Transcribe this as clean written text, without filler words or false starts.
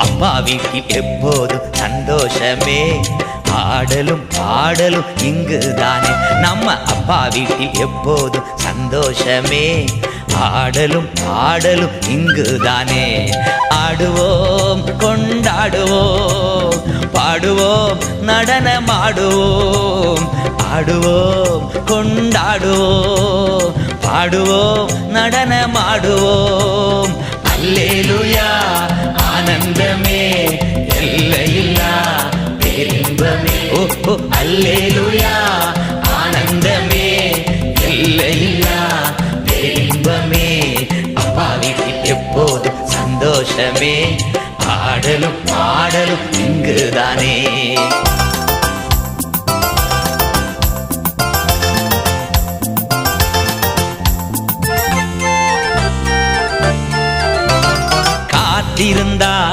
அப்பா வீட்டில் எப்போதும் சந்தோஷமே, ஆடலும் பாடலும் இங்குதானே. நம்ம அப்பா வீட்டில் எப்போதும் சந்தோஷமே, ஆடலும் பாடலும் இங்குதானே. ஆடுவோம் கொண்டாடுவோம், பாடுவோம் நடனமாடுவோம். ஆடுவோம் கொண்டாடுவோம், பாடுவோம் நடனமாடுவோம். அல்லேலூயா ஆனந்தமே, எல்லையில்லா பேரின்பமே. ஓ ஓ அல்லேலூயா ஆனந்தமே, எல்லையில்லா பேரின்பமே. அப்பா வீட்டில் எப்போதும் சந்தோஷமே, ஆடலும் பாடலும் இங்குதானே. காத்திருந்தா